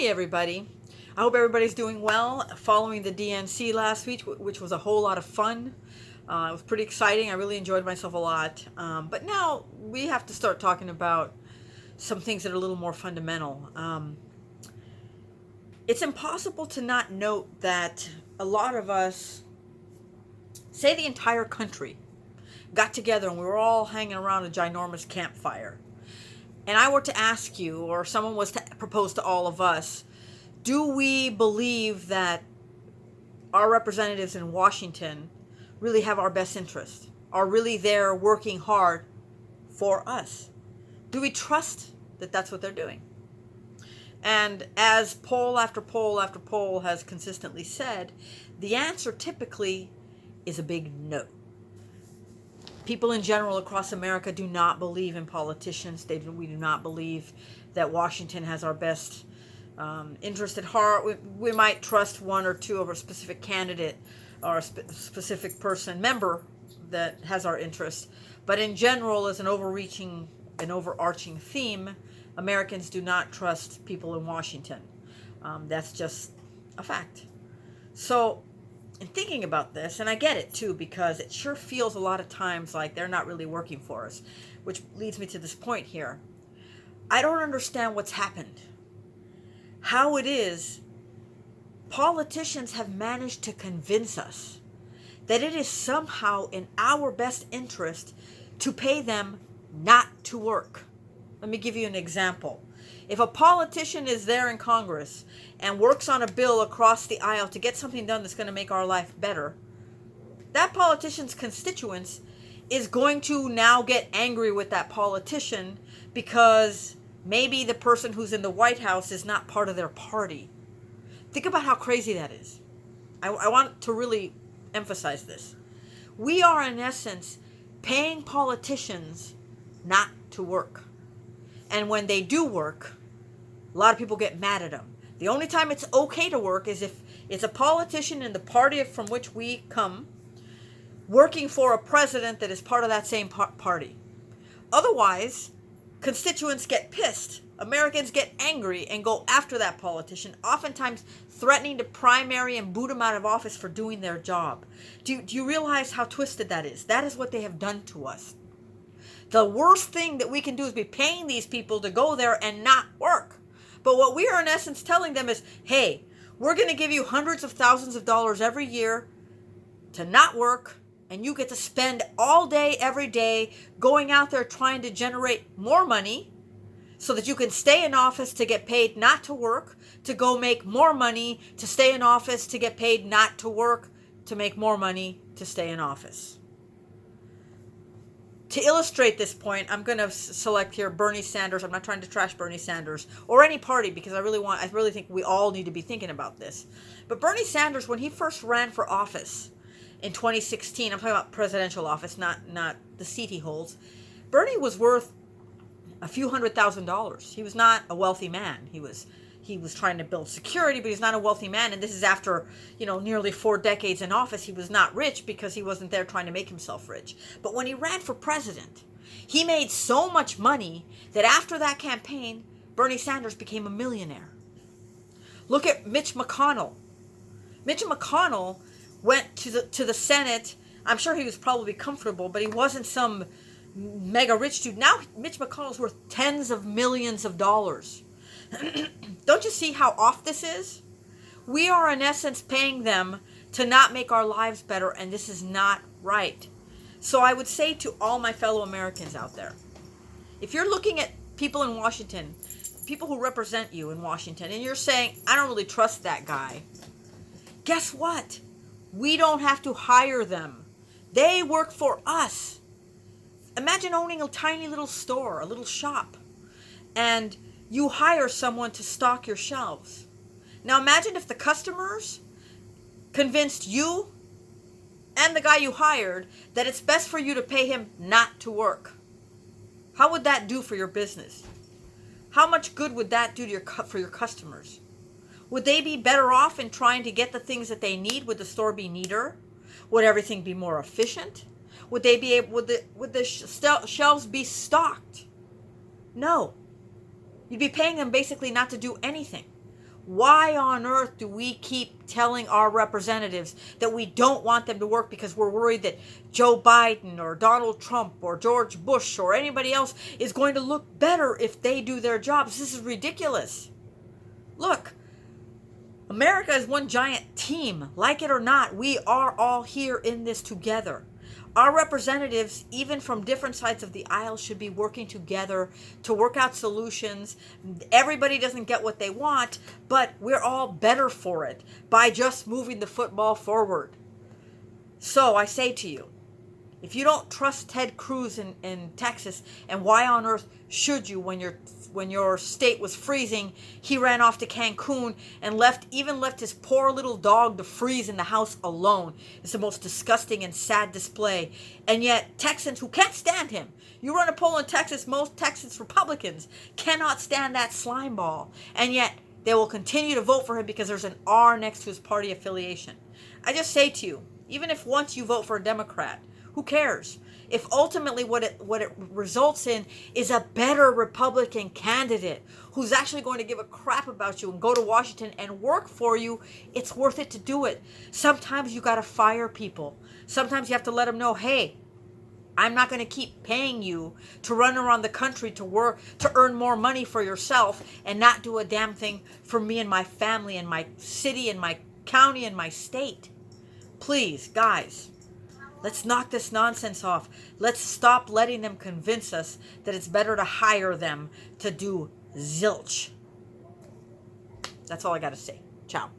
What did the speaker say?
Hey everybody. I hope everybody's doing well following the DNC last week, which was a whole lot of fun. It was pretty exciting. I really enjoyed myself a lot. But now we have to start talking about some things that are a little more fundamental. It's impossible to not note that a lot of us, say the entire country, got together and we were all hanging around a ginormous campfire. And I were to ask you, or someone was to propose to all of us, do we believe that our representatives in Washington really have our best interest, are really there working hard for us? Do we trust that that's what they're doing? And as poll after poll after poll has consistently said, the answer typically is a big no. People in general across America do not believe in politicians. We do not believe that Washington has our best interest at heart. We might trust one or two of a specific candidate or a specific member that has our interest. But in general, as an overarching theme, Americans do not trust people in Washington. That's just a fact. So, in thinking about this, and I get it too, because it sure feels a lot of times like they're not really working for us, which leads me to this point here. I don't understand what's happened. How it is politicians have managed to convince us that it is somehow in our best interest to pay them not to work. Let me give you an example. If a politician is there in Congress and works on a bill across the aisle to get something done that's going to make our life better, that politician's constituents is going to now get angry with that politician because maybe the person who's in the White House is not part of their party. Think about how crazy that is. I want to really emphasize this. We are, in essence, paying politicians not to work. And when they do work, a lot of people get mad at them. The only time it's okay to work is if it's a politician in the party from which we come working for a president that is part of that same party. Otherwise, constituents get pissed. Americans get angry and go after that politician, oftentimes threatening to primary and boot him out of office for doing their job. Do you realize how twisted that is? That is what they have done to us. The worst thing that we can do is be paying these people to go there and not work. But what we are in essence telling them is, hey, we're going to give you hundreds of thousands of dollars every year to not work, and you get to spend all day, every day, going out there trying to generate more money so that you can stay in office to get paid not to work, to go make more money, to stay in office, to get paid not to work, to make more money, to stay in office. To illustrate this point, I'm going to select here Bernie Sanders. I'm not trying to trash Bernie Sanders or any party because I really think we all need to be thinking about this. But Bernie Sanders, when he first ran for office in 2016, I'm talking about presidential office, not the seat he holds. Bernie was worth a few $100,000. He was not a wealthy man. He was trying to build security, but he's not a wealthy man. And this is after, nearly 4 decades in office. He was not rich because he wasn't there trying to make himself rich. But when he ran for president, he made so much money that after that campaign, Bernie Sanders became a millionaire. Look at Mitch McConnell. Mitch McConnell went to the Senate. I'm sure he was probably comfortable, but he wasn't some mega rich dude. Now Mitch McConnell's worth tens of millions of dollars. Don't you see how off this is? We are in essence paying them to not make our lives better, and this is not right. So I would say to all my fellow Americans out there, if you're looking at people in Washington, people who represent you in Washington, and you're saying, I don't really trust that guy, guess what? We don't have to hire them. They work for us. Imagine owning a tiny little store, a little shop, and you hire someone to stock your shelves. Now imagine if the customers convinced you and the guy you hired that it's best for you to pay him not to work. How would that do for your business? How much good would that do for your customers? Would they be better off in trying to get the things that they need? Would the store be neater? Would everything be more efficient? Would the shelves be stocked? No. You'd be paying them basically not to do anything. Why on earth do we keep telling our representatives that we don't want them to work because we're worried that Joe Biden or Donald Trump or George Bush or anybody else is going to look better if they do their jobs? This is ridiculous. Look, America is one giant team. Like it or not, we are all here in this together. Our representatives, even from different sides of the aisle, should be working together to work out solutions. Everybody doesn't get what they want, but we're all better for it by just moving the football forward. So I say to you, if you don't trust Ted Cruz in Texas, and why on earth should you when your state was freezing, he ran off to Cancun and left his poor little dog to freeze in the house alone. It's the most disgusting and sad display. And yet Texans who can't stand him, you run a poll in Texas, most Texas Republicans cannot stand that slime ball. And yet they will continue to vote for him because there's an R next to his party affiliation. I just say to you, even if once you vote for a Democrat, who cares? If ultimately what it results in is a better Republican candidate who's actually going to give a crap about you and go to Washington and work for you, it's worth it to do it. Sometimes you got to fire people. Sometimes you have to let them know, hey, I'm not going to keep paying you to run around the country to work, to earn more money for yourself and not do a damn thing for me and my family and my city and my county and my state. Please, guys. Let's knock this nonsense off. Let's stop letting them convince us that it's better to hire them to do zilch. That's all I got to say. Ciao.